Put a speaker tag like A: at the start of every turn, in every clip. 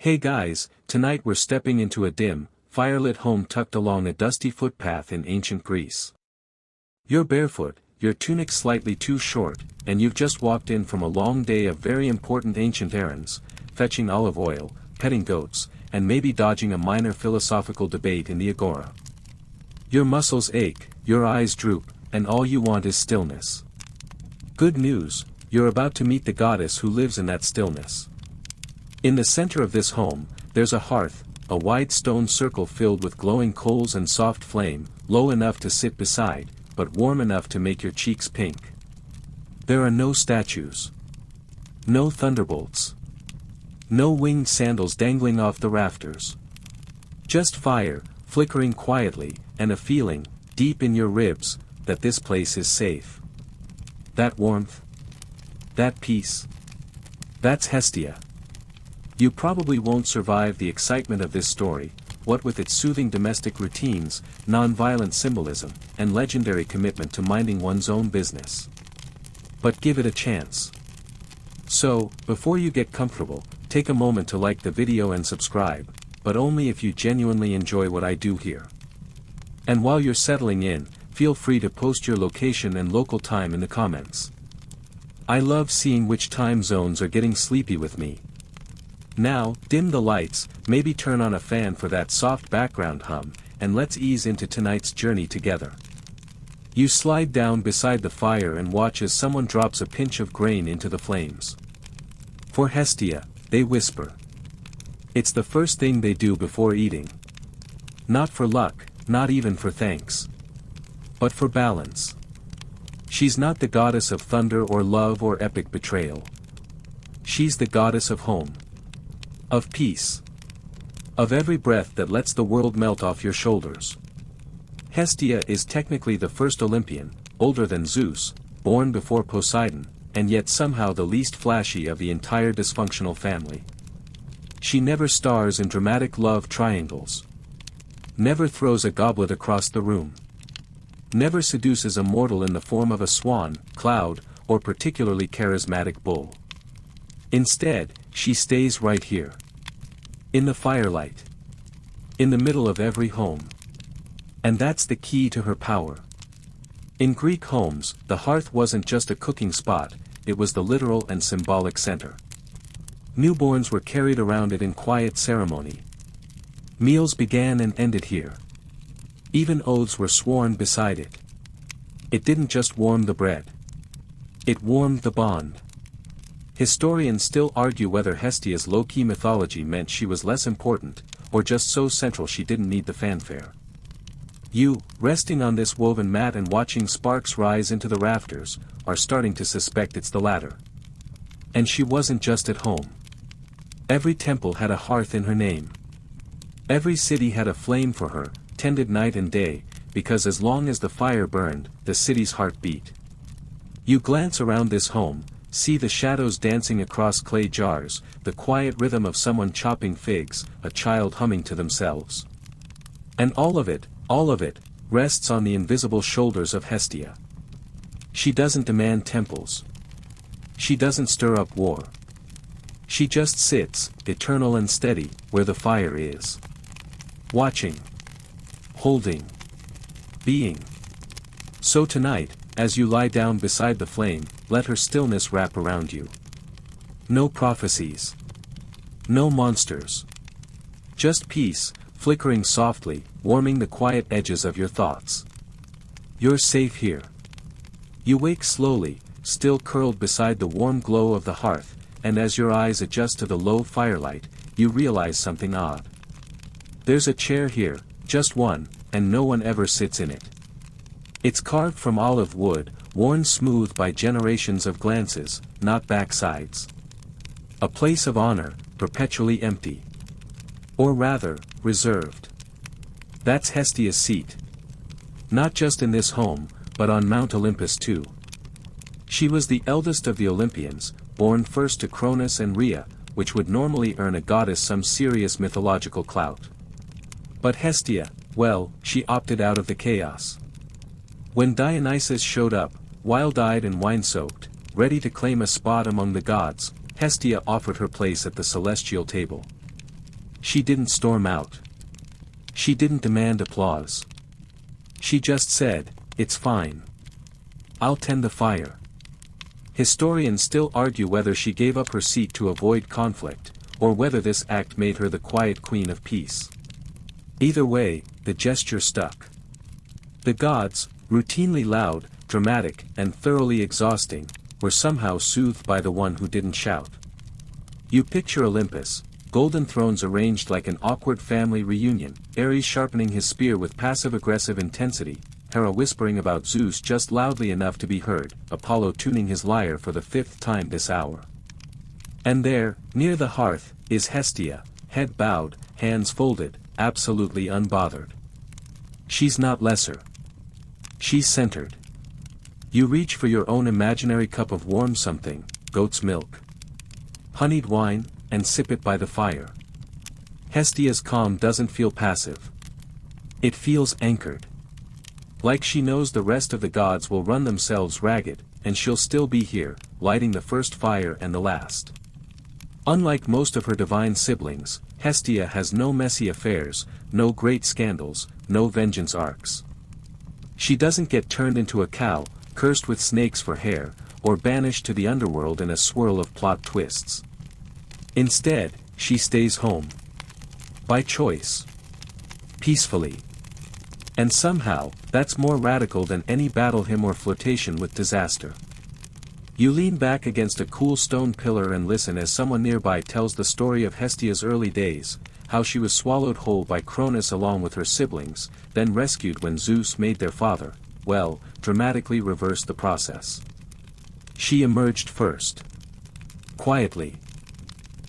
A: Hey guys, tonight we're stepping into a dim, firelit home tucked along a dusty footpath in ancient Greece. You're barefoot, your tunic slightly too short, and you've just walked in from a long day of very important ancient errands, fetching olive oil, petting goats, and maybe dodging a minor philosophical debate in the agora. Your muscles ache, your eyes droop, and all you want is stillness. Good news, you're about to meet the goddess who lives in that stillness. In the center of this home, there's a hearth, a wide stone circle filled with glowing coals and soft flame, low enough to sit beside, but warm enough to make your cheeks pink. There are no statues. No thunderbolts. No winged sandals dangling off the rafters. Just fire, flickering quietly, and a feeling, deep in your ribs, that this place is safe. That warmth. That peace. That's Hestia. You probably won't survive the excitement of this story, what with its soothing domestic routines, non-violent symbolism, and legendary commitment to minding one's own business. But give it a chance. So, before you get comfortable, take a moment to like the video and subscribe, but only if you genuinely enjoy what I do here. And while you're settling in, feel free to post your location and local time in the comments. I love seeing which time zones are getting sleepy with me. Now, dim the lights, maybe turn on a fan for that soft background hum, and let's ease into tonight's journey together. You slide down beside the fire and watch as someone drops a pinch of grain into the flames. For Hestia, they whisper. It's the first thing they do before eating. Not for luck, not even for thanks. But for balance. She's not the goddess of thunder or love or epic betrayal. She's the goddess of home. Of peace. Of every breath that lets the world melt off your shoulders. Hestia is technically the first Olympian, older than Zeus, born before Poseidon, and yet somehow the least flashy of the entire dysfunctional family. She never stars in dramatic love triangles. Never throws a goblet across the room. Never seduces a mortal in the form of a swan, cloud, or particularly charismatic bull. Instead, she stays right here. In the firelight. In the middle of every home. And that's the key to her power. In Greek homes, the hearth wasn't just a cooking spot, it was the literal and symbolic center. Newborns were carried around it in quiet ceremony. Meals began and ended here. Even oaths were sworn beside it. It didn't just warm the bread. It warmed the bond. Historians still argue whether Hestia's low-key mythology meant she was less important, or just so central she didn't need the fanfare. You, resting on this woven mat and watching sparks rise into the rafters, are starting to suspect it's the latter. And she wasn't just at home. Every temple had a hearth in her name. Every city had a flame for her, tended night and day, because as long as the fire burned, the city's heart beat. You glance around this home, see the shadows dancing across clay jars, the quiet rhythm of someone chopping figs, a child humming to themselves. And all of it, rests on the invisible shoulders of Hestia. She doesn't demand temples. She doesn't stir up war. She just sits, eternal and steady, where the fire is. Watching. Holding. Being. So tonight, as you lie down beside the flame, let her stillness wrap around you. No prophecies. No monsters. Just peace, flickering softly, warming the quiet edges of your thoughts. You're safe here. You wake slowly, still curled beside the warm glow of the hearth, and as your eyes adjust to the low firelight, you realize something odd. There's a chair here, just one, and no one ever sits in it. It's carved from olive wood, worn smooth by generations of glances, not backsides. A place of honor, perpetually empty. Or rather, reserved. That's Hestia's seat. Not just in this home, but on Mount Olympus too. She was the eldest of the Olympians, born first to Cronus and Rhea, which would normally earn a goddess some serious mythological clout. But Hestia, well, she opted out of the chaos. When Dionysus showed up, wild-eyed and wine-soaked, ready to claim a spot among the gods, Hestia offered her place at the celestial table. She didn't storm out. She didn't demand applause. She just said, "It's fine. I'll tend the fire." Historians still argue whether she gave up her seat to avoid conflict, or whether this act made her the quiet queen of peace. Either way, the gesture stuck. The gods, routinely loud, dramatic, and thoroughly exhausting, were somehow soothed by the one who didn't shout. You picture Olympus, golden thrones arranged like an awkward family reunion, Ares sharpening his spear with passive-aggressive intensity, Hera whispering about Zeus just loudly enough to be heard, Apollo tuning his lyre for the 5th time this hour. And there, near the hearth, is Hestia, head bowed, hands folded, absolutely unbothered. She's not lesser. She's centered. You reach for your own imaginary cup of warm something, goat's milk, honeyed wine, and sip it by the fire. Hestia's calm doesn't feel passive. It feels anchored. Like she knows the rest of the gods will run themselves ragged, and she'll still be here, lighting the first fire and the last. Unlike most of her divine siblings, Hestia has no messy affairs, no great scandals, no vengeance arcs. She doesn't get turned into a cow, cursed with snakes for hair, or banished to the underworld in a swirl of plot twists. Instead, she stays home. By choice. Peacefully. And somehow, that's more radical than any battle hymn or flirtation with disaster. You lean back against a cool stone pillar and listen as someone nearby tells the story of Hestia's early days, how she was swallowed whole by Cronus along with her siblings, then rescued when Zeus made their father, well, dramatically reverse the process. She emerged first. Quietly.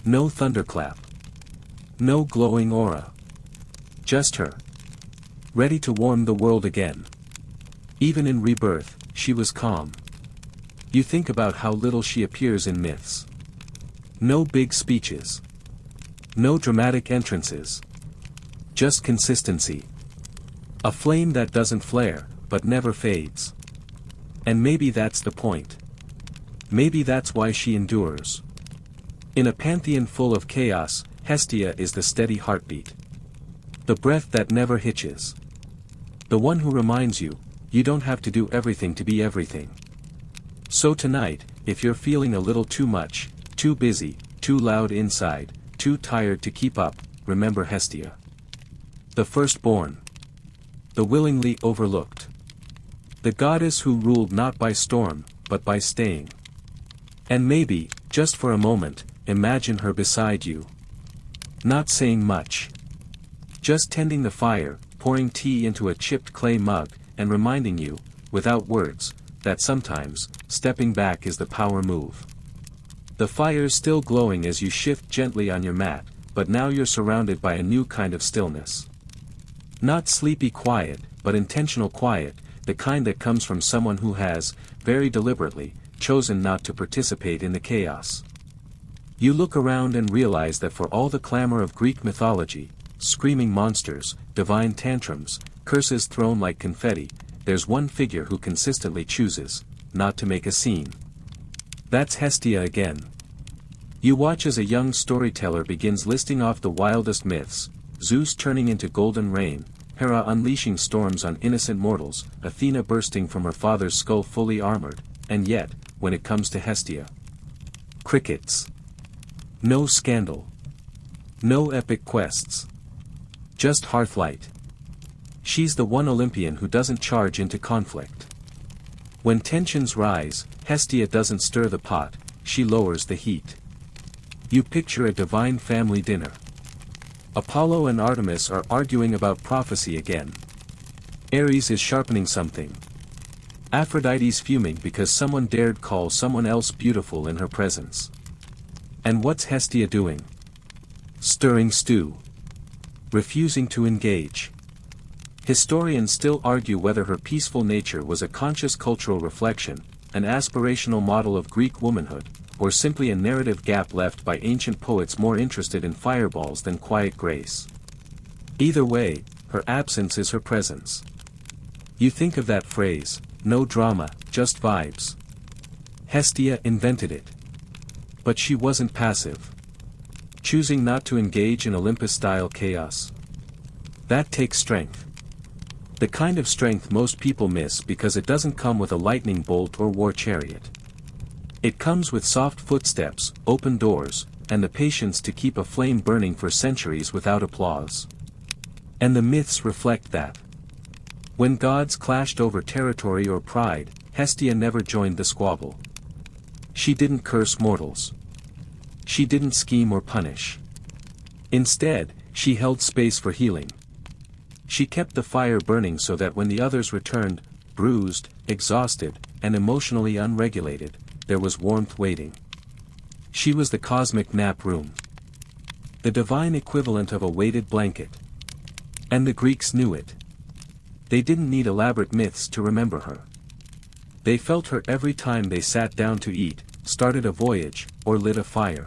A: No thunderclap. No glowing aura. Just her. Ready to warm the world again. Even in rebirth, she was calm. You think about how little she appears in myths. No big speeches. No dramatic entrances. Just consistency. A flame that doesn't flare, but never fades. And maybe that's the point. Maybe that's why she endures. In a pantheon full of chaos, Hestia is the steady heartbeat. The breath that never hitches. The one who reminds you, you don't have to do everything to be everything. So tonight, if you're feeling a little too much, too busy, too loud inside, too tired to keep up, remember Hestia. The firstborn. The willingly overlooked. The goddess who ruled not by storm, but by staying. And maybe, just for a moment, imagine her beside you. Not saying much. Just tending the fire, pouring tea into a chipped clay mug, and reminding you, without words, that sometimes, stepping back is the power move. The fire's still glowing as you shift gently on your mat, but now you're surrounded by a new kind of stillness. Not sleepy quiet, but intentional quiet, the kind that comes from someone who has, very deliberately, chosen not to participate in the chaos. You look around and realize that for all the clamor of Greek mythology, screaming monsters, divine tantrums, curses thrown like confetti, there's one figure who consistently chooses, not to make a scene. That's Hestia again. You watch as a young storyteller begins listing off the wildest myths, Zeus turning into golden rain, Hera unleashing storms on innocent mortals, Athena bursting from her father's skull fully armored, and yet, when it comes to Hestia. Crickets. No scandal. No epic quests. Just hearthlight. She's the one Olympian who doesn't charge into conflict. When tensions rise, Hestia doesn't stir the pot, she lowers the heat. You picture a divine family dinner. Apollo and Artemis are arguing about prophecy again. Ares is sharpening something. Aphrodite's fuming because someone dared call someone else beautiful in her presence. And what's Hestia doing? Stirring stew. Refusing to engage. Historians still argue whether her peaceful nature was a conscious cultural reflection, an aspirational model of Greek womanhood, or simply a narrative gap left by ancient poets more interested in fireballs than quiet grace. Either way, her absence is her presence. You think of that phrase, no drama, just vibes. Hestia invented it. But she wasn't passive. choosing not to engage in Olympus-style chaos. That takes strength. The kind of strength most people miss because it doesn't come with a lightning bolt or war chariot. It comes with soft footsteps, open doors, and the patience to keep a flame burning for centuries without applause. And the myths reflect that. When gods clashed over territory or pride, Hestia never joined the squabble. She didn't curse mortals. She didn't scheme or punish. Instead, she held space for healing. She kept the fire burning so that when the others returned, bruised, exhausted, and emotionally unregulated, there was warmth waiting. She was the cosmic nap room. The divine equivalent of a weighted blanket. And the Greeks knew it. They didn't need elaborate myths to remember her. They felt her every time they sat down to eat, started a voyage, or lit a fire.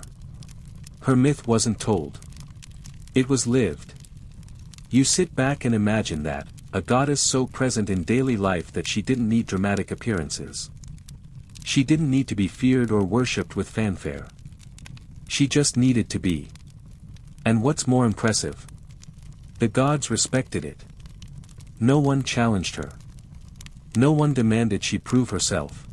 A: Her myth wasn't told. It was lived. You sit back and imagine that, a goddess so present in daily life that she didn't need dramatic appearances. She didn't need to be feared or worshipped with fanfare. She just needed to be. And what's more impressive? The gods respected it. No one challenged her. No one demanded she prove herself.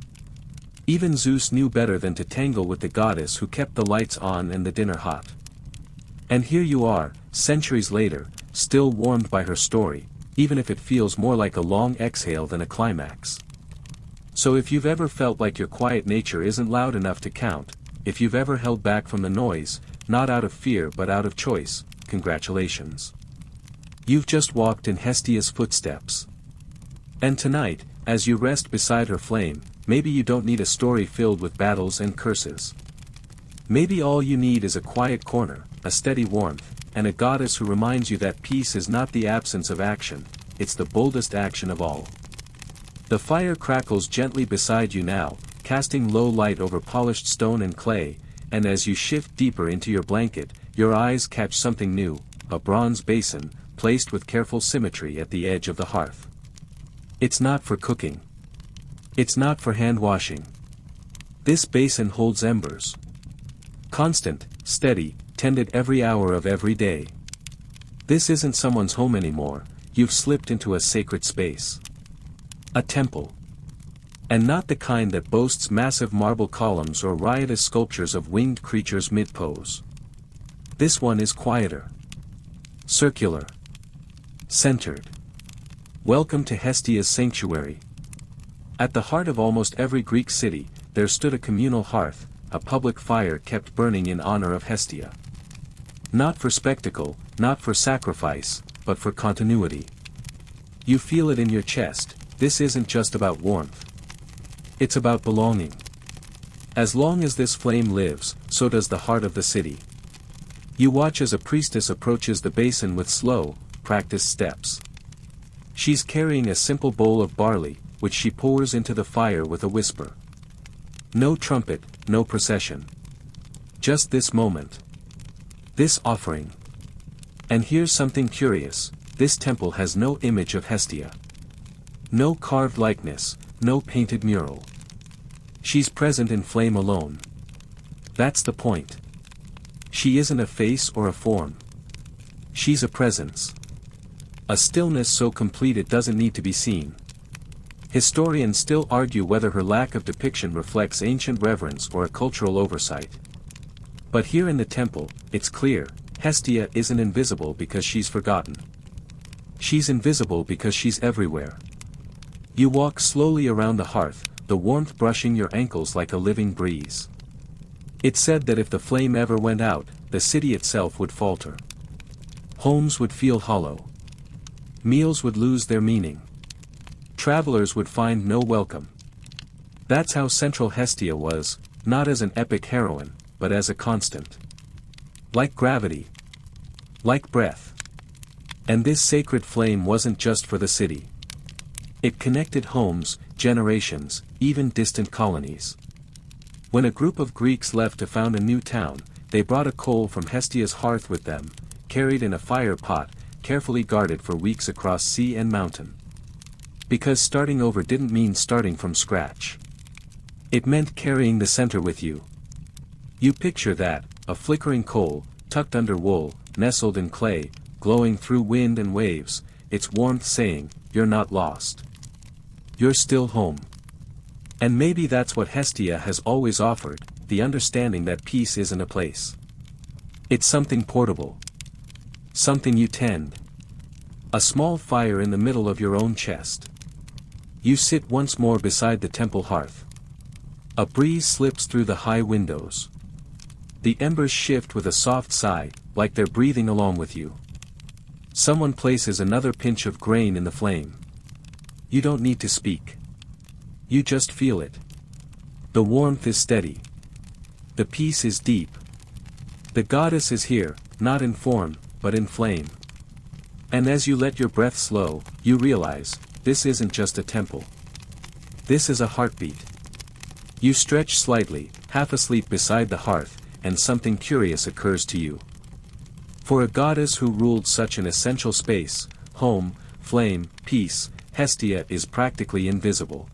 A: Even Zeus knew better than to tangle with the goddess who kept the lights on and the dinner hot. And here you are, centuries later, still warmed by her story, even if it feels more like a long exhale than a climax. So if you've ever felt like your quiet nature isn't loud enough to count, if you've ever held back from the noise, not out of fear but out of choice, congratulations. You've just walked in Hestia's footsteps. And tonight, as you rest beside her flame, maybe you don't need a story filled with battles and curses. Maybe all you need is a quiet corner, a steady warmth, and a goddess who reminds you that peace is not the absence of action, it's the boldest action of all. The fire crackles gently beside you now, casting low light over polished stone and clay, and as you shift deeper into your blanket, your eyes catch something new, a bronze basin, placed with careful symmetry at the edge of the hearth. It's not for cooking. It's not for hand washing. This basin holds embers. Constant, steady, tended every hour of every day. This isn't someone's home anymore, you've slipped into a sacred space. A temple. And not the kind that boasts massive marble columns or riotous sculptures of winged creatures mid-pose. This one is quieter. Circular. Centered. Welcome to Hestia's sanctuary. At the heart of almost every Greek city, there stood a communal hearth, a public fire kept burning in honor of Hestia. Not for spectacle, not for sacrifice, but for continuity. You feel it in your chest, this isn't just about warmth. It's about belonging. As long as this flame lives, so does the heart of the city. You watch as a priestess approaches the basin with slow, practiced steps. She's carrying a simple bowl of barley, which she pours into the fire with a whisper. No trumpet, no procession. Just this moment. This offering. And here's something curious, this temple has no image of Hestia. No carved likeness, no painted mural. She's present in flame alone. That's the point. She isn't a face or a form. She's a presence. A stillness so complete it doesn't need to be seen. Historians still argue whether her lack of depiction reflects ancient reverence or a cultural oversight. But here in the temple, it's clear, Hestia isn't invisible because she's forgotten. She's invisible because she's everywhere. You walk slowly around the hearth, the warmth brushing your ankles like a living breeze. It's said that if the flame ever went out, the city itself would falter. Homes would feel hollow. Meals would lose their meaning. Travelers would find no welcome. That's how central Hestia was, not as an epic heroine, but as a constant. Like gravity. Like breath. And this sacred flame wasn't just for the city. It connected homes, generations, even distant colonies. When a group of Greeks left to found a new town, they brought a coal from Hestia's hearth with them, carried in a fire pot, carefully guarded for weeks across sea and mountain. Because starting over didn't mean starting from scratch. It meant carrying the center with you. You picture that, a flickering coal, tucked under wool, nestled in clay, glowing through wind and waves, its warmth saying, "You're not lost. You're still home." And maybe that's what Hestia has always offered, the understanding that peace isn't a place. It's something portable. Something you tend. A small fire in the middle of your own chest. You sit once more beside the temple hearth. A breeze slips through the high windows. The embers shift with a soft sigh, like they're breathing along with you. Someone places another pinch of grain in the flame. You don't need to speak. You just feel it. The warmth is steady. The peace is deep. The goddess is here, not in form, but in flame. And as you let your breath slow, you realize, this isn't just a temple. This is a heartbeat. You stretch slightly, half asleep beside the hearth, and something curious occurs to you. For a goddess who ruled such an essential space, home, flame, peace, Hestia is practically invisible.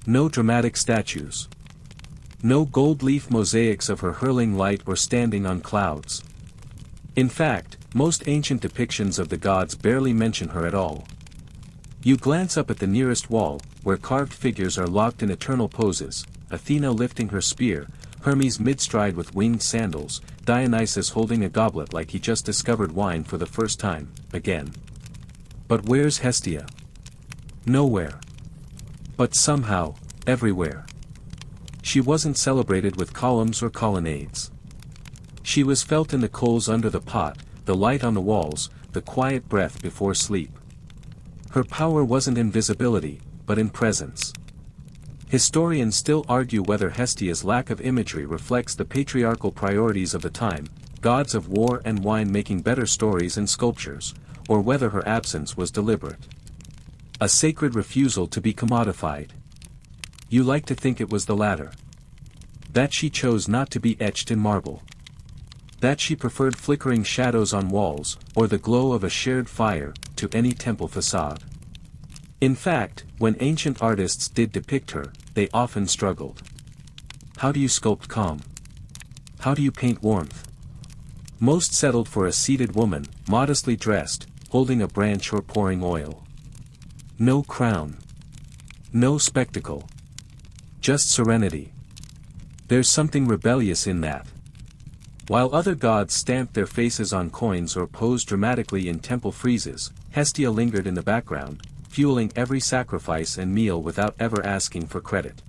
A: No dramatic statues. No gold leaf mosaics of her hurling light or standing on clouds. In fact, most ancient depictions of the gods barely mention her at all. You glance up at the nearest wall, where carved figures are locked in eternal poses, Athena lifting her spear, Hermes mid-stride with winged sandals, Dionysus holding a goblet like he just discovered wine for the first time, again. But where's Hestia? Nowhere. But somehow, everywhere. She wasn't celebrated with columns or colonnades. She was felt in the coals under the pot, the light on the walls, the quiet breath before sleep. Her power wasn't in visibility, but in presence. Historians still argue whether Hestia's lack of imagery reflects the patriarchal priorities of the time, gods of war and wine making better stories and sculptures, or whether her absence was deliberate. A sacred refusal to be commodified. You like to think it was the latter. That she chose not to be etched in marble. That she preferred flickering shadows on walls, or the glow of a shared fire, to any temple facade. In fact, when ancient artists did depict her, they often struggled. How do you sculpt calm? How do you paint warmth? Most settled for a seated woman, modestly dressed, holding a branch or pouring oil. No crown. No spectacle. Just serenity. There's something rebellious in that. While other gods stamped their faces on coins or posed dramatically in temple friezes, Hestia lingered in the background, fueling every sacrifice and meal without ever asking for credit.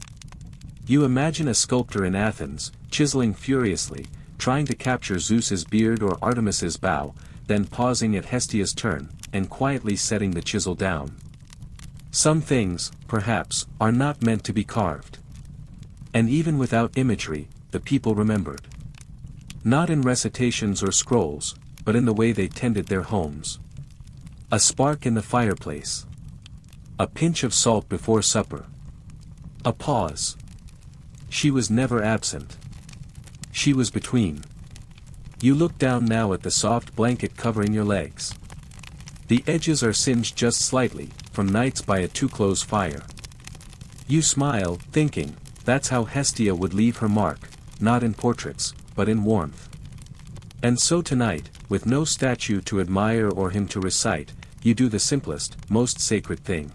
A: You imagine a sculptor in Athens, chiseling furiously, trying to capture Zeus's beard or Artemis's bow, then pausing at Hestia's turn, and quietly setting the chisel down. Some things, perhaps, are not meant to be carved. And even without imagery, the people remembered. Not in recitations or scrolls, but in the way they tended their homes. A spark in the fireplace. A pinch of salt before supper. A pause. She was never absent. She was between. You look down now at the soft blanket covering your legs. The edges are singed just slightly, from nights by a too-close fire. You smile, thinking, that's how Hestia would leave her mark, not in portraits, but in warmth. And so tonight, with no statue to admire or hymn to recite, you do the simplest, most sacred thing.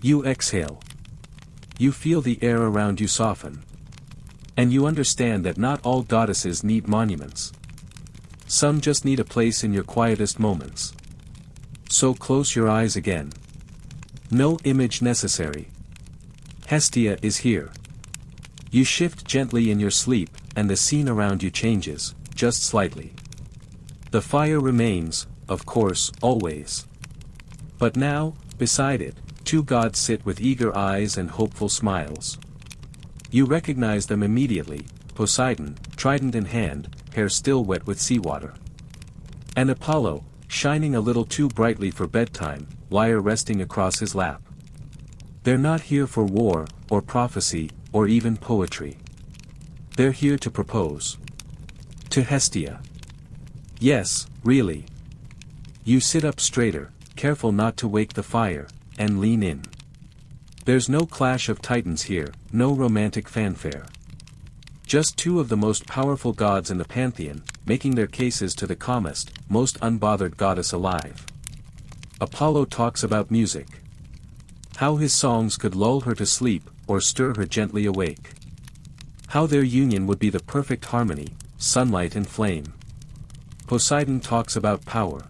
A: You exhale. You feel the air around you soften. And you understand that not all goddesses need monuments. Some just need a place in your quietest moments. So close your eyes again. No image necessary. Hestia is here. You shift gently in your sleep, and the scene around you changes, just slightly. The fire remains, of course, always. But now, beside it, two gods sit with eager eyes and hopeful smiles. You recognize them immediately, Poseidon, trident in hand, hair still wet with seawater. And Apollo, shining a little too brightly for bedtime, lyre resting across his lap. They're not here for war, or prophecy, or even poetry. They're here to propose. To Hestia. Yes, really. You sit up straighter, careful not to wake the fire, and lean in. There's no clash of titans here, no romantic fanfare. Just two of the most powerful gods in the pantheon, making their cases to the calmest, most unbothered goddess alive. Apollo talks about music. How his songs could lull her to sleep, or stir her gently awake. How their union would be the perfect harmony, sunlight and flame. Poseidon talks about power.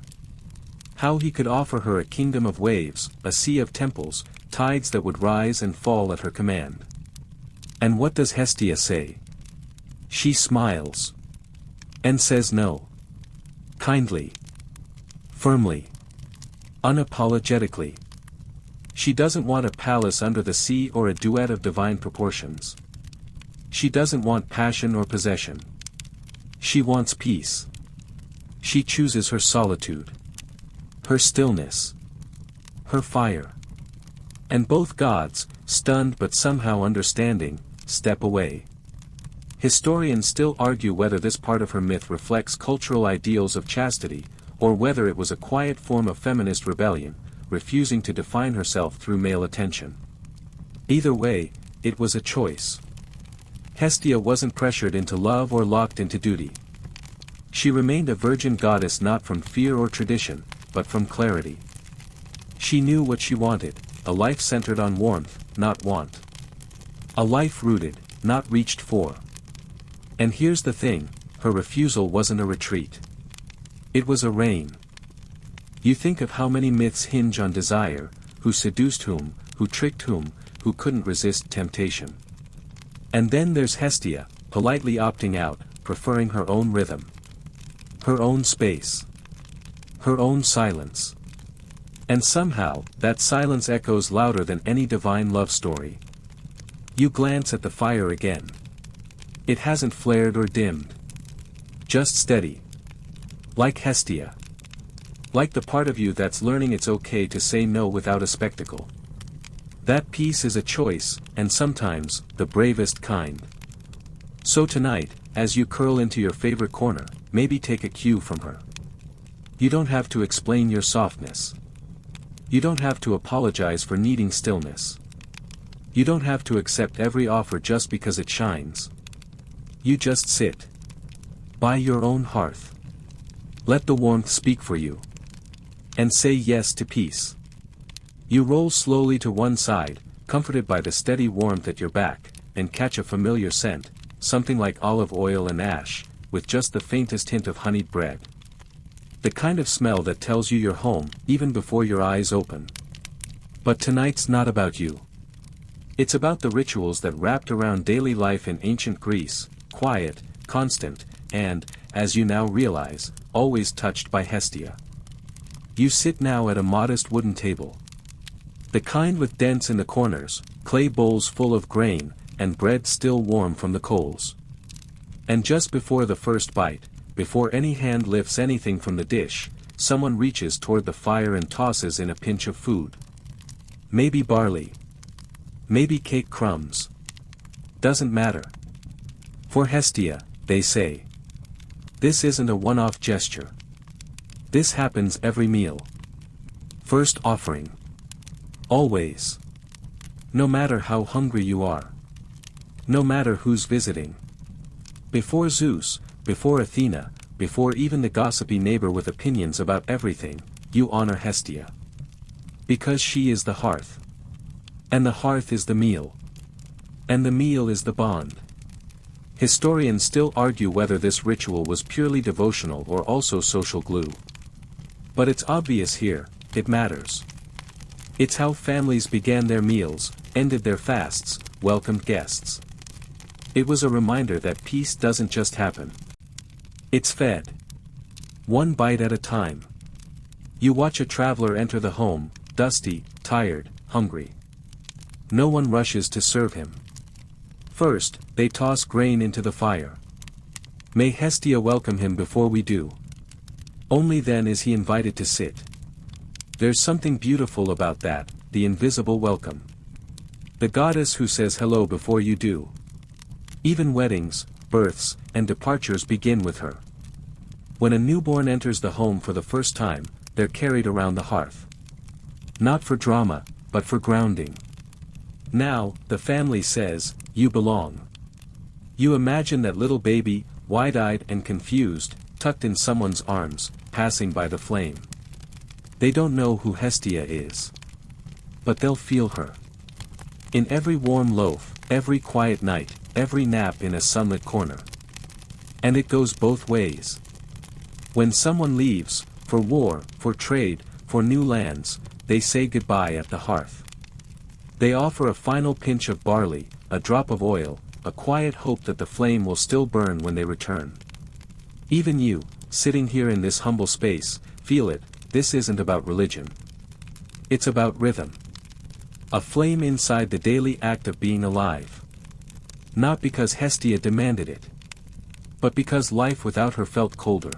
A: How he could offer her a kingdom of waves, a sea of temples, tides that would rise and fall at her command. And what does Hestia say? She smiles. And says no. Kindly. Firmly. Unapologetically. She doesn't want a palace under the sea or a duet of divine proportions. She doesn't want passion or possession. She wants peace. She chooses her solitude. Her stillness. Her fire. And both gods, stunned but somehow understanding, step away. Historians still argue whether this part of her myth reflects cultural ideals of chastity, or whether it was a quiet form of feminist rebellion, refusing to define herself through male attention. Either way, it was a choice. Hestia wasn't pressured into love or locked into duty. She remained a virgin goddess not from fear or tradition, but from clarity. She knew what she wanted, a life centered on warmth, not want. A life rooted, not reached for. And here's the thing, her refusal wasn't a retreat. It was a reign. You think of how many myths hinge on desire, who seduced whom, who tricked whom, who couldn't resist temptation. And then there's Hestia, politely opting out, preferring her own rhythm. Her own space. Her own silence. And somehow, that silence echoes louder than any divine love story. You glance at the fire again. It hasn't flared or dimmed. Just steady. Like Hestia. Like the part of you that's learning it's okay to say no without a spectacle. That peace is a choice, and sometimes, the bravest kind. So tonight, as you curl into your favorite corner, maybe take a cue from her. You don't have to explain your softness. You don't have to apologize for needing stillness. You don't have to accept every offer just because it shines. You just sit. By your own hearth. Let the warmth speak for you. And say yes to peace. You roll slowly to one side, comforted by the steady warmth at your back, and catch a familiar scent, something like olive oil and ash, with just the faintest hint of honeyed bread. The kind of smell that tells you you're home, even before your eyes open. But tonight's not about you. It's about the rituals that wrapped around daily life in ancient Greece, quiet, constant, and, as you now realize, always touched by Hestia. You sit now at a modest wooden table. The kind with dents in the corners, clay bowls full of grain, and bread still warm from the coals. And just before the first bite, before any hand lifts anything from the dish, someone reaches toward the fire and tosses in a pinch of food. Maybe barley. Maybe cake crumbs. Doesn't matter. For Hestia, they say. This isn't a one-off gesture. This happens every meal. First offering. Always. No matter how hungry you are. No matter who's visiting. Before Zeus, before Athena, before even the gossipy neighbor with opinions about everything, you honor Hestia. Because she is the hearth. And the hearth is the meal. And the meal is the bond. Historians still argue whether this ritual was purely devotional or also social glue. But it's obvious here, it matters. It's how families began their meals, ended their fasts, welcomed guests. It was a reminder that peace doesn't just happen. It's fed. One bite at a time. You watch a traveler enter the home, dusty, tired, hungry. No one rushes to serve him. First, they toss grain into the fire. May Hestia welcome him before we do. Only then is he invited to sit. There's something beautiful about that, the invisible welcome. The goddess who says hello before you do. Even weddings, births, and departures begin with her. When a newborn enters the home for the first time, they're carried around the hearth. Not for drama, but for grounding. Now, the family says, you belong. You imagine that little baby, wide-eyed and confused, tucked in someone's arms, passing by the flame. They don't know who Hestia is. But they'll feel her. In every warm loaf, every quiet night, every nap in a sunlit corner. And it goes both ways. When someone leaves, for war, for trade, for new lands, they say goodbye at the hearth. They offer a final pinch of barley, a drop of oil, a quiet hope that the flame will still burn when they return. Even you, sitting here in this humble space, feel it. This isn't about religion. It's about rhythm. A flame inside the daily act of being alive. Not because Hestia demanded it. But because life without her felt colder.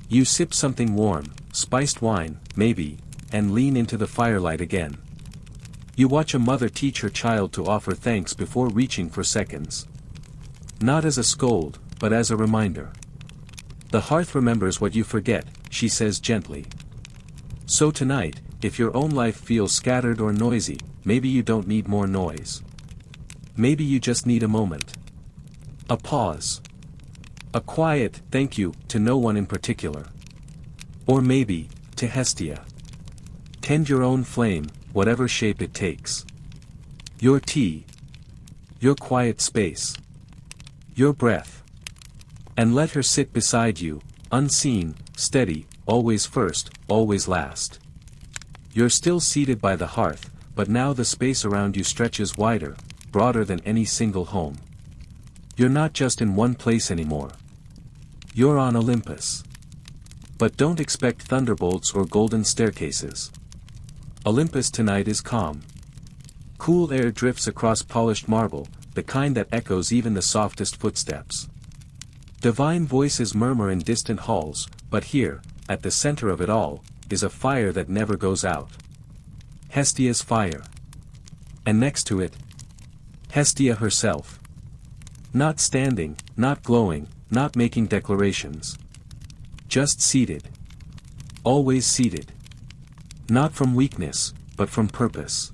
A: You sip something warm, spiced wine, maybe, and lean into the firelight again. You watch a mother teach her child to offer thanks before reaching for seconds. Not as a scold, but as a reminder. The hearth remembers what you forget, she says gently. So tonight, if your own life feels scattered or noisy, maybe you don't need more noise. Maybe you just need a moment. A pause. A quiet thank you to no one in particular. Or maybe, to Hestia. Tend your own flame, whatever shape it takes. Your tea. Your quiet space. Your breath. And let her sit beside you, unseen, steady, always first, always last. You're still seated by the hearth, but now the space around you stretches wider, broader than any single home. You're not just in one place anymore. You're on Olympus. But don't expect thunderbolts or golden staircases. Olympus tonight is calm. Cool air drifts across polished marble, the kind that echoes even the softest footsteps. Divine voices murmur in distant halls, but here, at the center of it all, is a fire that never goes out. Hestia's fire. And next to it, Hestia herself. Not standing, not glowing, not making declarations. Just seated. Always seated. Not from weakness, but from purpose.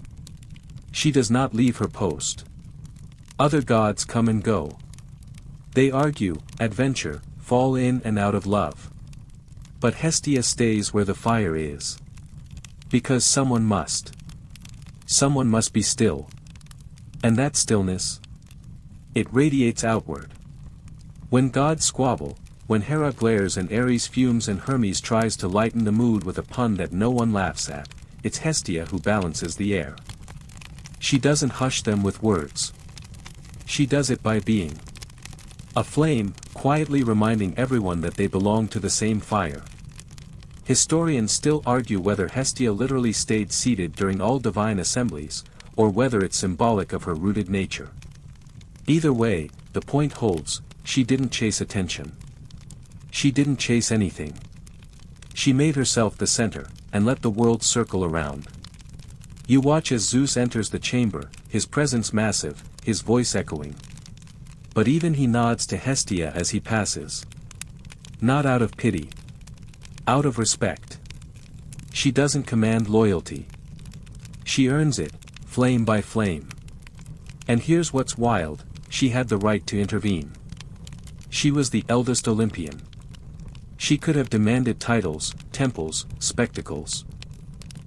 A: She does not leave her post. Other gods come and go. They argue, adventure, fall in and out of love. But Hestia stays where the fire is. Because someone must. Someone must be still. And that stillness, it radiates outward. When gods squabble, when Hera glares and Ares fumes and Hermes tries to lighten the mood with a pun that no one laughs at, it's Hestia who balances the air. She doesn't hush them with words. She does it by being. A flame, quietly reminding everyone that they belong to the same fire. Historians still argue whether Hestia literally stayed seated during all divine assemblies, or whether it's symbolic of her rooted nature. Either way, the point holds, she didn't chase attention. She didn't chase anything. She made herself the center, and let the world circle around. You watch as Zeus enters the chamber, his presence massive, his voice echoing. But even he nods to Hestia as he passes. Not out of pity. Out of respect. She doesn't command loyalty. She earns it, flame by flame. And here's what's wild, she had the right to intervene. She was the eldest Olympian. She could have demanded titles, temples, spectacles.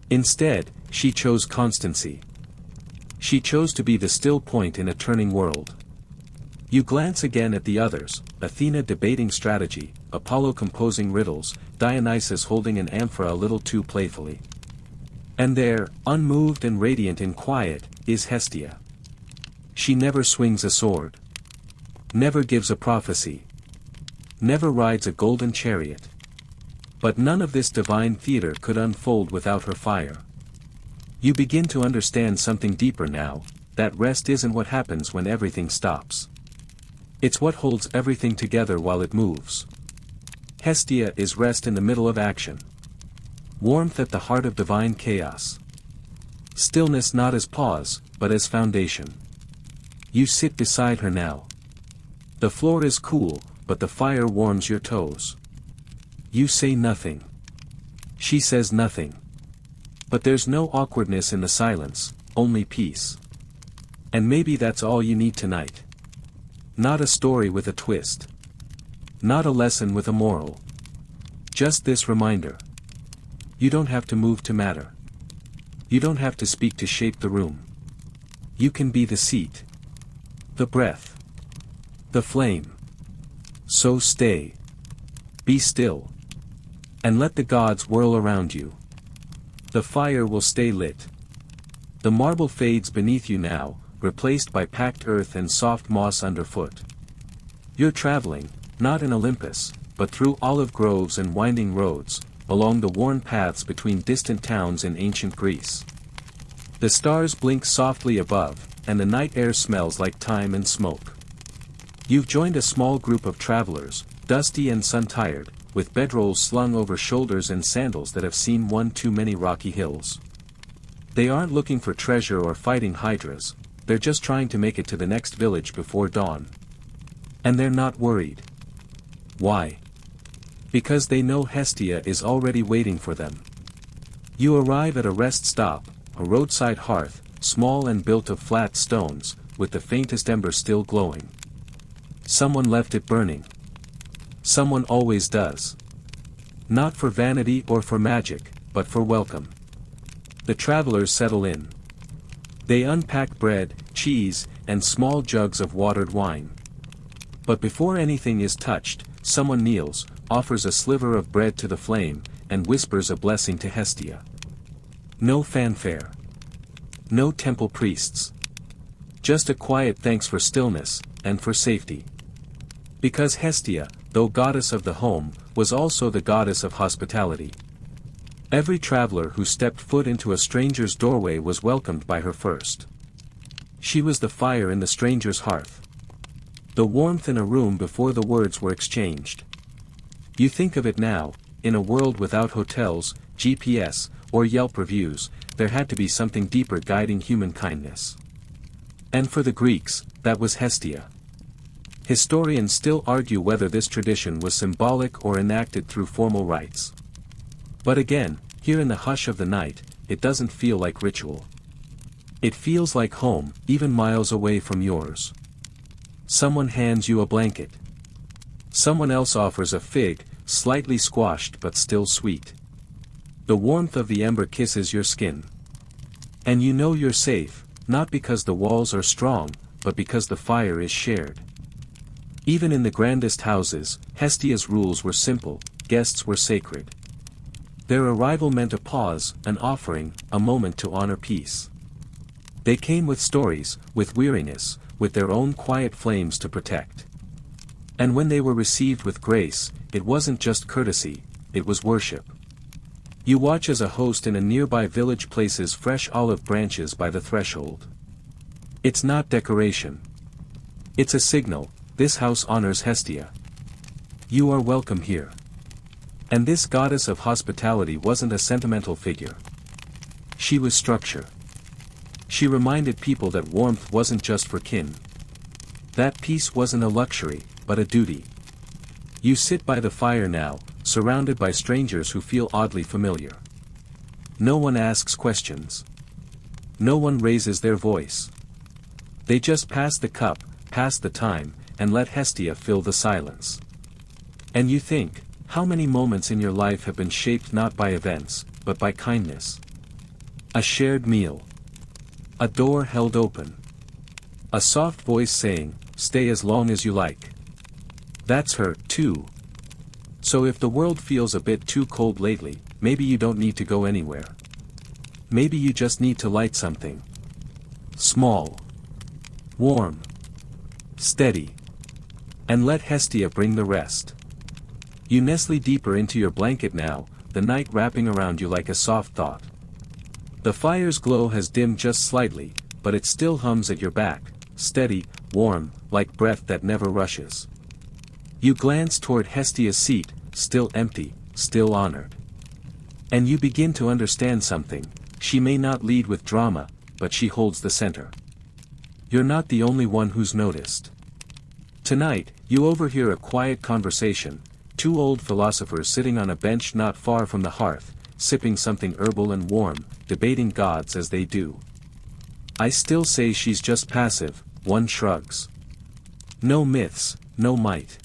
A: Instead, she chose constancy. She chose to be the still point in a turning world. You glance again at the others, Athena debating strategy, Apollo composing riddles, Dionysus holding an amphora a little too playfully. And there, unmoved and radiant in quiet, is Hestia. She never swings a sword. Never gives a prophecy. Never rides a golden chariot. But none of this divine theater could unfold without her fire. You begin to understand something deeper now, that rest isn't what happens when everything stops. It's what holds everything together while it moves. Hestia is rest in the middle of action. Warmth at the heart of divine chaos. Stillness not as pause, but as foundation. You sit beside her now. The floor is cool, but the fire warms your toes. You say nothing. She says nothing. But there's no awkwardness in the silence, only peace. And maybe that's all you need tonight. Not a story with a twist. Not a lesson with a moral. Just this reminder. You don't have to move to matter. You don't have to speak to shape the room. You can be the seat. The breath. The flame. So stay. Be still. And let the gods whirl around you. The fire will stay lit. The marble fades beneath you now, replaced by packed earth and soft moss underfoot. You're traveling, not in Olympus, but through olive groves and winding roads, along the worn paths between distant towns in ancient Greece. The stars blink softly above, and the night air smells like thyme and smoke. You've joined a small group of travelers, dusty and sun-tired, with bedrolls slung over shoulders and sandals that have seen one too many rocky hills. They aren't looking for treasure or fighting hydras, they're just trying to make it to the next village before dawn. And they're not worried. Why? Because they know Hestia is already waiting for them. You arrive at a rest stop, a roadside hearth, small and built of flat stones, with the faintest ember still glowing. Someone left it burning. Someone always does. Not for vanity or for magic, but for welcome. The travelers settle in. They unpack bread, cheese, and small jugs of watered wine. But before anything is touched, someone kneels, offers a sliver of bread to the flame, and whispers a blessing to Hestia. No fanfare. No temple priests. Just a quiet thanks for stillness, and for safety. Because Hestia, though goddess of the home, was also the goddess of hospitality. Every traveler who stepped foot into a stranger's doorway was welcomed by her first. She was the fire in the stranger's hearth. The warmth in a room before the words were exchanged. You think of it now, in a world without hotels, GPS, or Yelp reviews, there had to be something deeper guiding human kindness. And for the Greeks, that was Hestia. Historians still argue whether this tradition was symbolic or enacted through formal rites. But again, here in the hush of the night, it doesn't feel like ritual. It feels like home, even miles away from yours. Someone hands you a blanket. Someone else offers a fig, slightly squashed but still sweet. The warmth of the ember kisses your skin. And you know you're safe, not because the walls are strong, but because the fire is shared. Even in the grandest houses, Hestia's rules were simple, guests were sacred. Their arrival meant a pause, an offering, a moment to honor peace. They came with stories, with weariness, with their own quiet flames to protect. And when they were received with grace, it wasn't just courtesy, it was worship. You watch as a host in a nearby village places fresh olive branches by the threshold. It's not decoration. It's a signal, this house honors Hestia. You are welcome here. And this goddess of hospitality wasn't a sentimental figure. She was structure. She reminded people that warmth wasn't just for kin. That peace wasn't a luxury, but a duty. You sit by the fire now, surrounded by strangers who feel oddly familiar. No one asks questions. No one raises their voice. They just pass the cup, pass the time, and let Hestia fill the silence. And you think, how many moments in your life have been shaped not by events, but by kindness? A shared meal. A door held open. A soft voice saying, stay as long as you like. That's her, too. So if the world feels a bit too cold lately, maybe you don't need to go anywhere. Maybe you just need to light something. Small. Warm. Steady. And let Hestia bring the rest. You nestle deeper into your blanket now, the night wrapping around you like a soft thought. The fire's glow has dimmed just slightly, but it still hums at your back, steady, warm, like breath that never rushes. You glance toward Hestia's seat, still empty, still honored. And you begin to understand something, she may not lead with drama, but she holds the center. You're not the only one who's noticed. Tonight, you overhear a quiet conversation, two old philosophers sitting on a bench not far from the hearth, sipping something herbal and warm, debating gods as they do. I still say she's just passive, one shrugs. No myths, no might.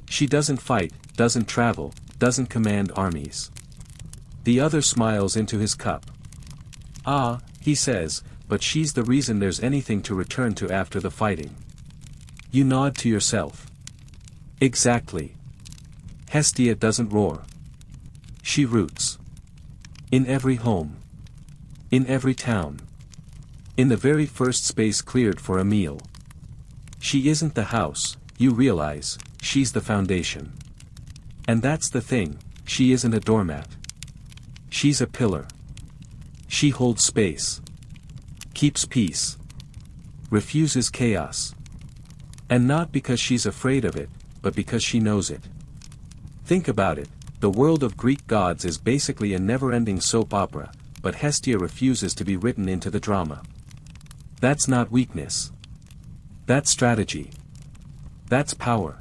A: She doesn't fight, doesn't travel, doesn't command armies. The other smiles into his cup. Ah, he says, but she's the reason there's anything to return to after the fighting. You nod to yourself. Exactly. Hestia doesn't roar. She roots. In every home. In every town. In the very first space cleared for a meal. She isn't the house, you realize, she's the foundation. And that's the thing, she isn't a doormat. She's a pillar. She holds space. Keeps peace. Refuses chaos. And not because she's afraid of it, but because she knows it. Think about it, the world of Greek gods is basically a never-ending soap opera, but Hestia refuses to be written into the drama. That's not weakness. That's strategy. That's power.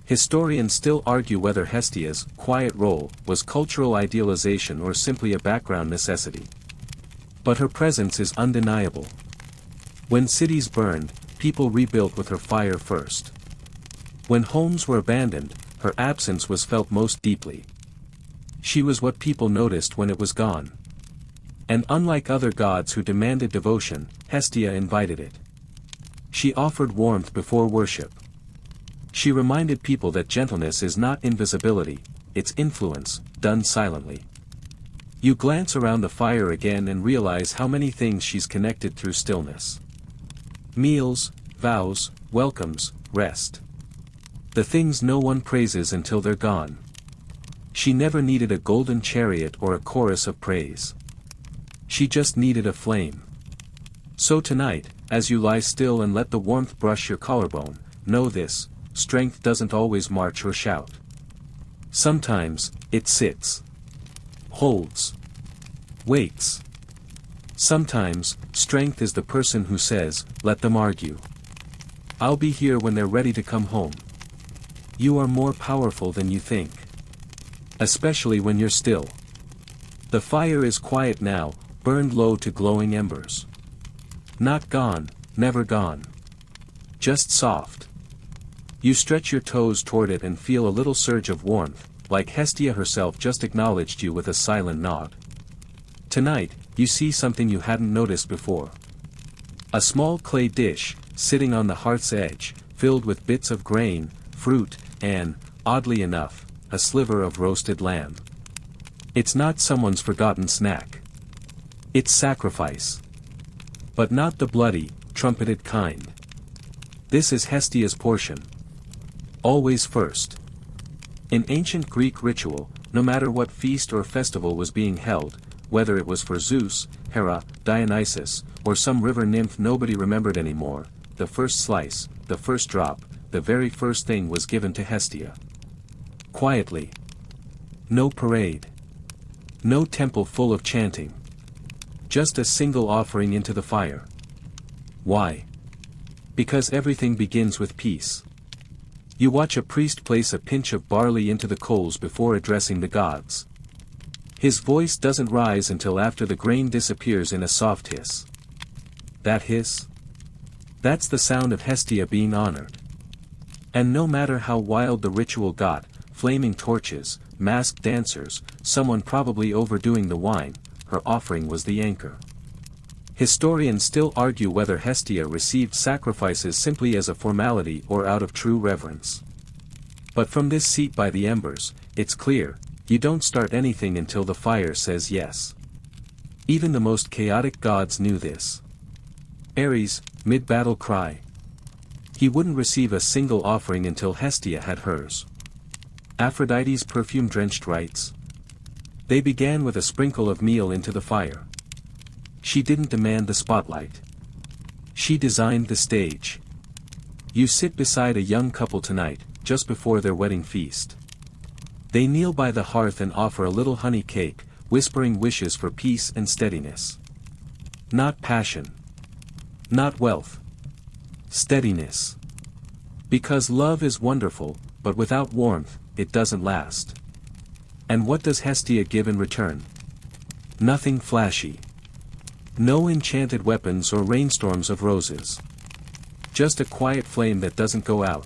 A: Historians still argue whether Hestia's quiet role was cultural idealization or simply a background necessity. But her presence is undeniable. When cities burned, people rebuilt with her fire first. When homes were abandoned, her absence was felt most deeply. She was what people noticed when it was gone. And unlike other gods who demanded devotion, Hestia invited it. She offered warmth before worship. She reminded people that gentleness is not invisibility, it's influence, done silently. You glance around the fire again and realize how many things she's connected through stillness. Meals, vows, welcomes, rest. The things no one praises until they're gone. She never needed a golden chariot or a chorus of praise. She just needed a flame. So tonight, as you lie still and let the warmth brush your collarbone, know this, strength doesn't always march or shout. Sometimes, it sits. Holds. Waits. Sometimes, strength is the person who says, let them argue. I'll be here when they're ready to come home. You are more powerful than you think. Especially when you're still. The fire is quiet now, burned low to glowing embers. Not gone, never gone. Just soft. You stretch your toes toward it and feel a little surge of warmth, like Hestia herself just acknowledged you with a silent nod. Tonight, you see something you hadn't noticed before. A small clay dish, sitting on the hearth's edge, filled with bits of grain, fruit, and, oddly enough, a sliver of roasted lamb. It's not someone's forgotten snack. It's sacrifice. But not the bloody, trumpeted kind. This is Hestia's portion. Always first. In ancient Greek ritual, no matter what feast or festival was being held, whether it was for Zeus, Hera, Dionysus, or some river nymph nobody remembered anymore, the first slice, the first drop, the very first thing was given to Hestia. Quietly. No parade. No temple full of chanting. Just a single offering into the fire. Why? Because everything begins with peace. You watch a priest place a pinch of barley into the coals before addressing the gods. His voice doesn't rise until after the grain disappears in a soft hiss. That hiss? That's the sound of Hestia being honored. And no matter how wild the ritual got, flaming torches, masked dancers, someone probably overdoing the wine, her offering was the anchor. Historians still argue whether Hestia received sacrifices simply as a formality or out of true reverence. But from this seat by the embers, it's clear, you don't start anything until the fire says yes. Even the most chaotic gods knew this. Ares, mid-battle cry. He wouldn't receive a single offering until Hestia had hers. Aphrodite's perfume-drenched rites. They began with a sprinkle of meal into the fire. She didn't demand the spotlight. She designed the stage. You sit beside a young couple tonight, just before their wedding feast. They kneel by the hearth and offer a little honey cake, whispering wishes for peace and steadiness. Not passion. Not wealth. Steadiness. Because love is wonderful, but without warmth, it doesn't last. And what does Hestia give in return? Nothing flashy. No enchanted weapons or rainstorms of roses. Just a quiet flame that doesn't go out.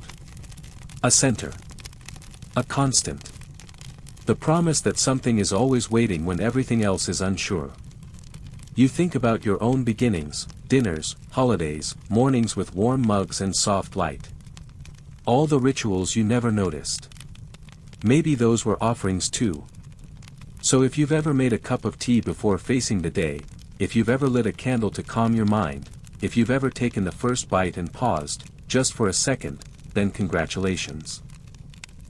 A: A center. A constant. The promise that something is always waiting when everything else is unsure. You think about your own beginnings, dinners, holidays, mornings with warm mugs and soft light. All the rituals you never noticed. Maybe those were offerings too. So if you've ever made a cup of tea before facing the day, if you've ever lit a candle to calm your mind, if you've ever taken the first bite and paused, just for a second, then congratulations.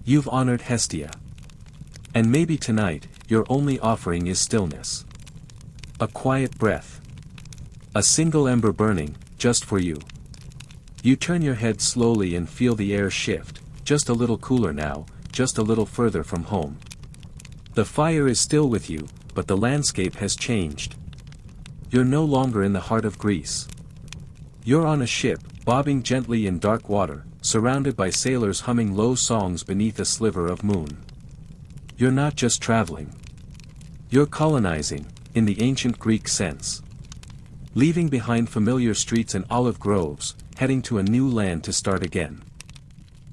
A: You've honored Hestia. And maybe tonight, your only offering is stillness. A quiet breath. A single ember burning, just for you. You turn your head slowly and feel the air shift, just a little cooler now, just a little further from home. The fire is still with you, but the landscape has changed. You're no longer in the heart of Greece. You're on a ship, bobbing gently in dark water, surrounded by sailors humming low songs beneath a sliver of moon. You're not just traveling. You're colonizing, in the ancient Greek sense. Leaving behind familiar streets and olive groves, heading to a new land to start again.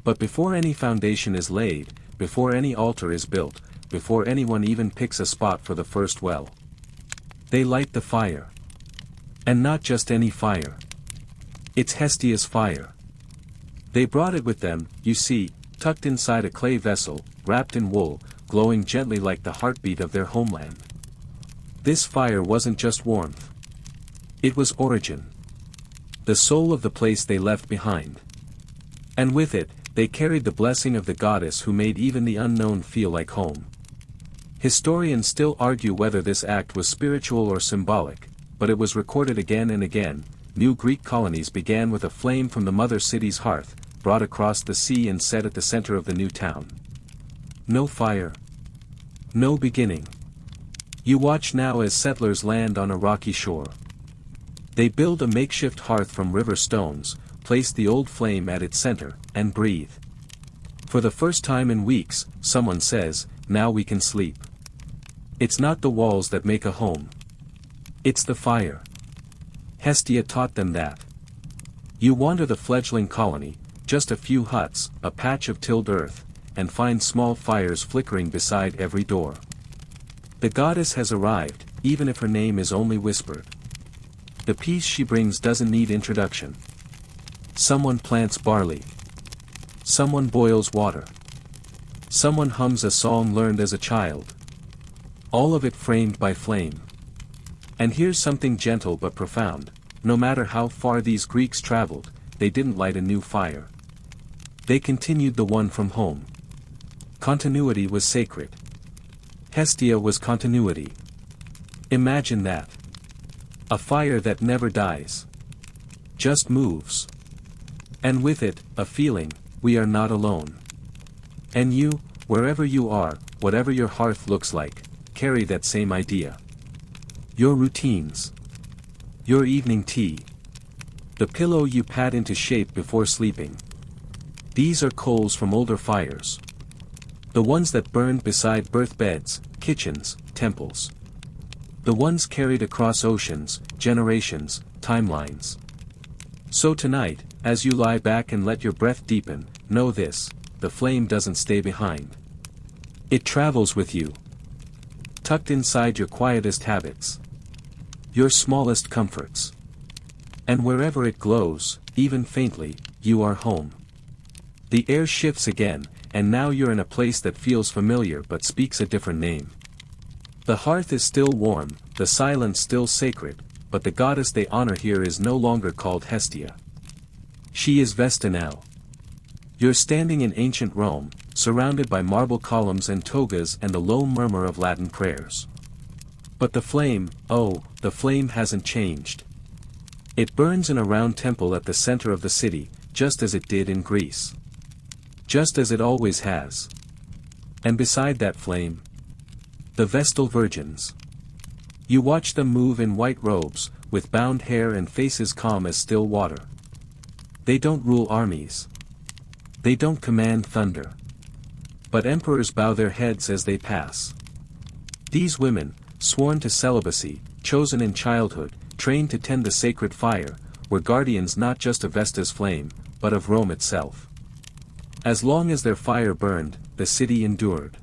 A: But before any foundation is laid, before any altar is built, before anyone even picks a spot for the first well, they light the fire. And not just any fire. It's Hestia's fire. They brought it with them, you see, tucked inside a clay vessel, wrapped in wool, glowing gently like the heartbeat of their homeland. This fire wasn't just warmth. It was origin. The soul of the place they left behind. And with it, they carried the blessing of the goddess who made even the unknown feel like home. Historians still argue whether this act was spiritual or symbolic, but it was recorded again and again. New Greek colonies began with a flame from the mother city's hearth, brought across the sea and set at the center of the new town. No fire. No beginning. You watch now as settlers land on a rocky shore. They build a makeshift hearth from river stones, place the old flame at its center, and breathe. For the first time in weeks, someone says, "Now we can sleep." It's not the walls that make a home. It's the fire. Hestia taught them that. You wander the fledgling colony, just a few huts, a patch of tilled earth, and find small fires flickering beside every door. The goddess has arrived, even if her name is only whispered. The peace she brings doesn't need introduction. Someone plants barley. Someone boils water. Someone hums a song learned as a child. All of it framed by flame. And here's something gentle but profound. No matter how far these Greeks traveled, they didn't light a new fire. They continued the one from home. Continuity was sacred. Hestia was continuity. Imagine that. A fire that never dies. Just moves. And with it, a feeling, we are not alone. And you, wherever you are, whatever your hearth looks like, carry that same idea. Your routines. Your evening tea. The pillow you pat into shape before sleeping. These are coals from older fires. The ones that burned beside birth beds, kitchens, temples. The ones carried across oceans, generations, timelines. So tonight, as you lie back and let your breath deepen, know this: the flame doesn't stay behind. It travels with you. Tucked inside your quietest habits. Your smallest comforts. And wherever it glows, even faintly, you are home. The air shifts again, and now you're in a place that feels familiar but speaks a different name. The hearth is still warm, the silence still sacred, but the goddess they honor here is no longer called Hestia. She is Vesta now. You're standing in ancient Rome, surrounded by marble columns and togas and the low murmur of Latin prayers. But the flame, oh, the flame hasn't changed. It burns in a round temple at the center of the city, just as it did in Greece. Just as it always has. And beside that flame, the Vestal Virgins. You watch them move in white robes, with bound hair and faces calm as still water. They don't rule armies. They don't command thunder. But emperors bow their heads as they pass. These women, sworn to celibacy, chosen in childhood, trained to tend the sacred fire, were guardians not just of Vesta's flame, but of Rome itself. As long as their fire burned, the city endured.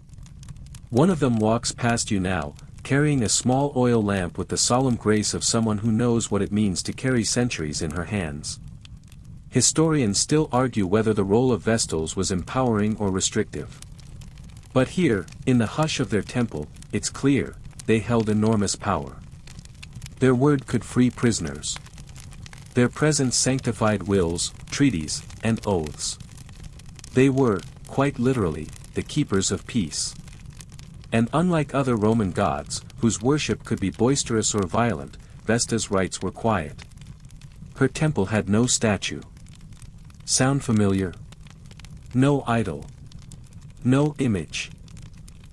A: One of them walks past you now, carrying a small oil lamp with the solemn grace of someone who knows what it means to carry centuries in her hands. Historians still argue whether the role of Vestals was empowering or restrictive. But here, in the hush of their temple, it's clear, they held enormous power. Their word could free prisoners. Their presence sanctified wills, treaties, and oaths. They were, quite literally, the keepers of peace. And unlike other Roman gods, whose worship could be boisterous or violent, Vesta's rites were quiet. Her temple had no statue. Sound familiar? No idol. No image.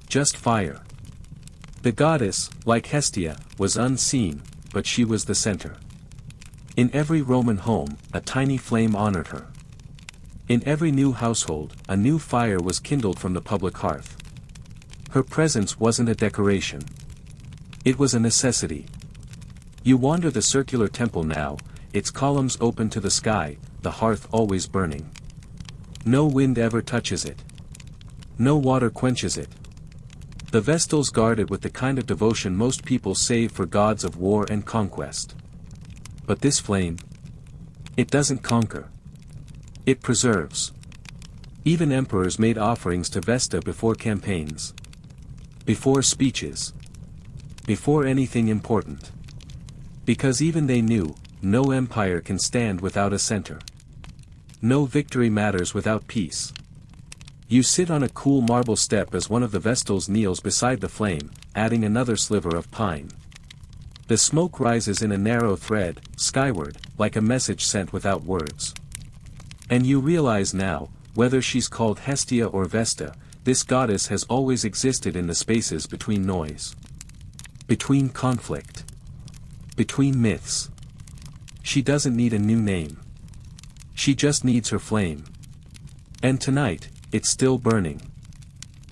A: Just fire. The goddess, like Hestia, was unseen, but she was the center. In every Roman home, a tiny flame honored her. In every new household, a new fire was kindled from the public hearth. Her presence wasn't a decoration. It was a necessity. You wander the circular temple now, its columns open to the sky, the hearth always burning. No wind ever touches it. No water quenches it. The Vestals guard it with the kind of devotion most people save for gods of war and conquest. But this flame? It doesn't conquer. It preserves. Even emperors made offerings to Vesta before campaigns. Before speeches. Before anything important. Because even they knew, no empire can stand without a center. No victory matters without peace. You sit on a cool marble step as one of the Vestals kneels beside the flame, adding another sliver of pine. The smoke rises in a narrow thread, skyward, like a message sent without words. And you realize now, whether she's called Hestia or Vesta, this goddess has always existed in the spaces between noise. Between conflict. Between myths. She doesn't need a new name. She just needs her flame. And tonight, it's still burning.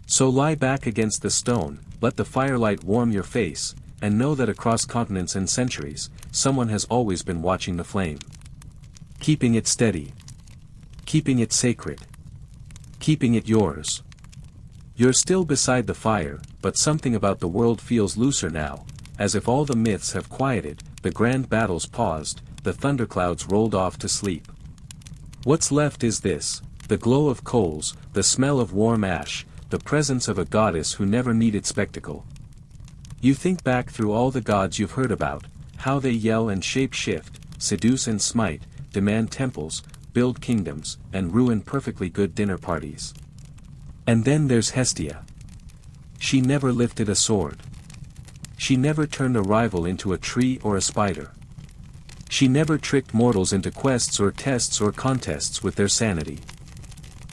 A: So lie back against the stone, let the firelight warm your face, and know that across continents and centuries, someone has always been watching the flame. Keeping it steady. Keeping it sacred. Keeping it yours. You're still beside the fire, but something about the world feels looser now, as if all the myths have quieted, the grand battles paused, the thunderclouds rolled off to sleep. What's left is this, the glow of coals, the smell of warm ash, the presence of a goddess who never needed spectacle. You think back through all the gods you've heard about, how they yell and shape-shift, seduce and smite, demand temples, build kingdoms, and ruin perfectly good dinner parties. And then there's Hestia. She never lifted a sword. She never turned a rival into a tree or a spider. She never tricked mortals into quests or tests or contests with their sanity.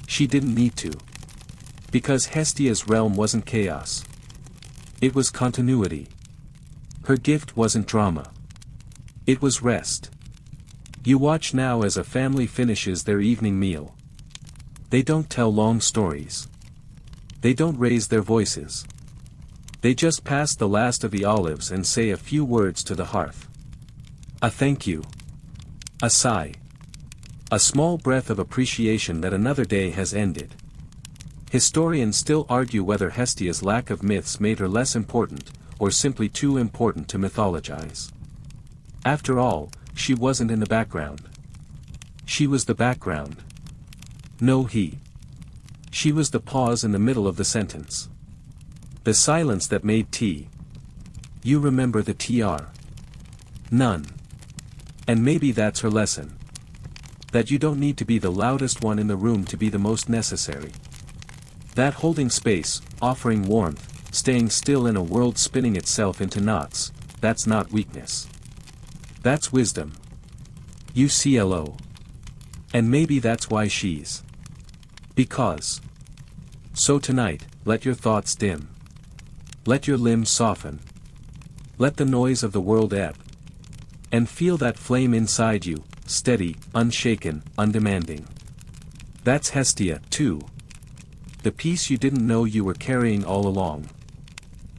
A: She didn't need to. Because Hestia's realm wasn't chaos. It was continuity. Her gift wasn't drama. It was rest. You watch now as a family finishes their evening meal. They don't tell long stories. They don't raise their voices. They just pass the last of the olives and say a few words to the hearth. A thank you. A sigh. A small breath of appreciation that another day has ended. Historians still argue whether Hestia's lack of myths made her less important, or simply too important to mythologize. After all, she wasn't in the background. She was the background. No he. She was the pause in the middle of the sentence. The silence that made tea. You remember the TR. None. And maybe that's her lesson. That you don't need to be the loudest one in the room to be the most necessary. That holding space, offering warmth, staying still in a world spinning itself into knots, that's not weakness. That's wisdom. UCLO. And maybe that's why she's. Because. So tonight, let your thoughts dim. Let your limbs soften. Let the noise of the world ebb. And feel that flame inside you, steady, unshaken, undemanding. That's Hestia, too. The peace you didn't know you were carrying all along.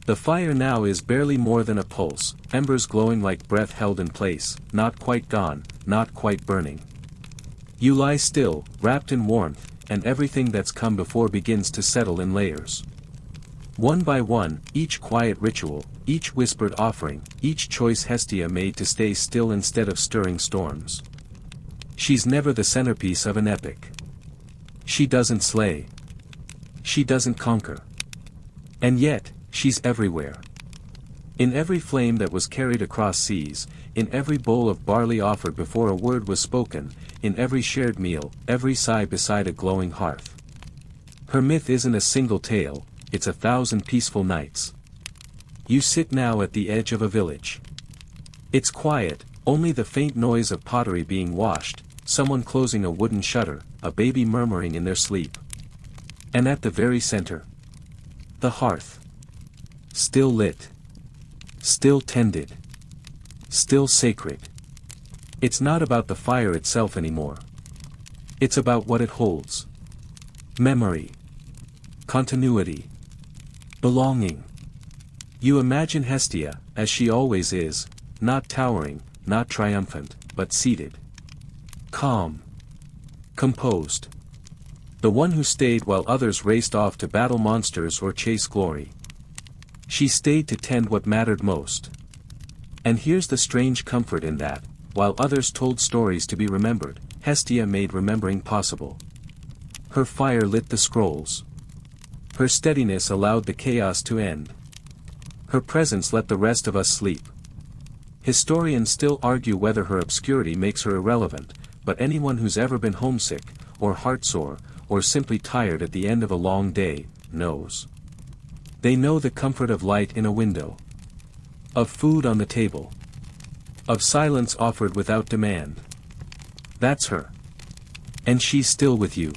A: The fire now is barely more than a pulse, embers glowing like breath held in place, not quite gone, not quite burning. You lie still, wrapped in warmth, and everything that's come before begins to settle in layers. One by one, each quiet ritual, each whispered offering, each choice Hestia made to stay still instead of stirring storms. She's never the centerpiece of an epic. She doesn't slay. She doesn't conquer. And yet, she's everywhere. In every flame that was carried across seas, in every bowl of barley offered before a word was spoken, in every shared meal, every sigh beside a glowing hearth. Her myth isn't a single tale, it's 1,000 peaceful nights. You sit now at the edge of a village. It's quiet, only the faint noise of pottery being washed, someone closing a wooden shutter, a baby murmuring in their sleep. And at the very center, the hearth. Still lit. Still tended. Still sacred. It's not about the fire itself anymore. It's about what it holds. Memory. Continuity. Belonging. You imagine Hestia, as she always is, not towering, not triumphant, but seated. Calm. Composed. The one who stayed while others raced off to battle monsters or chase glory. She stayed to tend what mattered most. And here's the strange comfort in that, while others told stories to be remembered, Hestia made remembering possible. Her fire lit the scrolls. Her steadiness allowed the chaos to end. Her presence let the rest of us sleep. Historians still argue whether her obscurity makes her irrelevant, but anyone who's ever been homesick, or heartsore, or simply tired at the end of a long day, knows. They know the comfort of light in a window. Of food on the table. Of silence offered without demand. That's her. And she's still with you.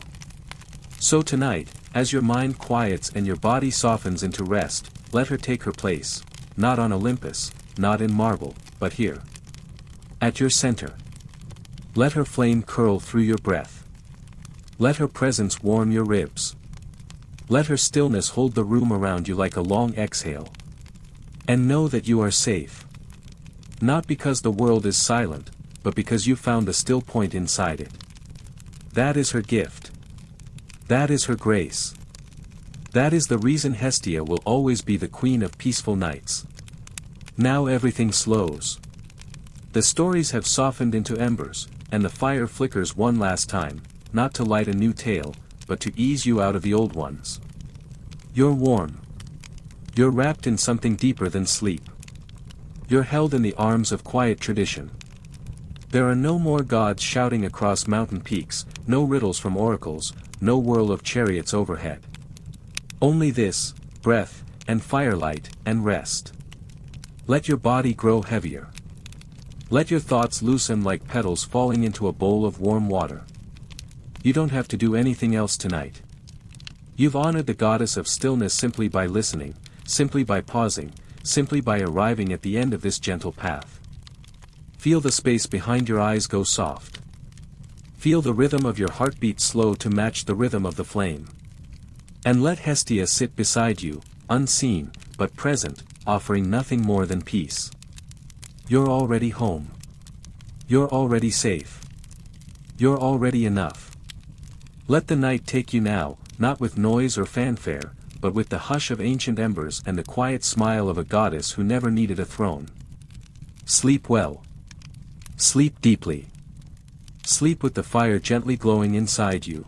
A: So tonight, as your mind quiets and your body softens into rest, let her take her place, not on Olympus, not in marble, but here. At your center. Let her flame curl through your breath. Let her presence warm your ribs. Let her stillness hold the room around you like a long exhale. And know that you are safe. Not because the world is silent, but because you found the still point inside it. That is her gift. That is her grace. That is the reason Hestia will always be the queen of peaceful nights. Now everything slows. The stories have softened into embers, and the fire flickers one last time, not to light a new tale, but to ease you out of the old ones. You're warm. You're wrapped in something deeper than sleep. You're held in the arms of quiet tradition. There are no more gods shouting across mountain peaks, no riddles from oracles, no whirl of chariots overhead. Only this, breath, and firelight, and rest. Let your body grow heavier. Let your thoughts loosen like petals falling into a bowl of warm water. You don't have to do anything else tonight. You've honored the goddess of stillness simply by listening, simply by pausing, simply by arriving at the end of this gentle path. Feel the space behind your eyes go soft. Feel the rhythm of your heartbeat slow to match the rhythm of the flame. And let Hestia sit beside you, unseen, but present, offering nothing more than peace. You're already home. You're already safe. You're already enough. Let the night take you now, not with noise or fanfare, but with the hush of ancient embers and the quiet smile of a goddess who never needed a throne. Sleep well. Sleep deeply. Sleep with the fire gently glowing inside you.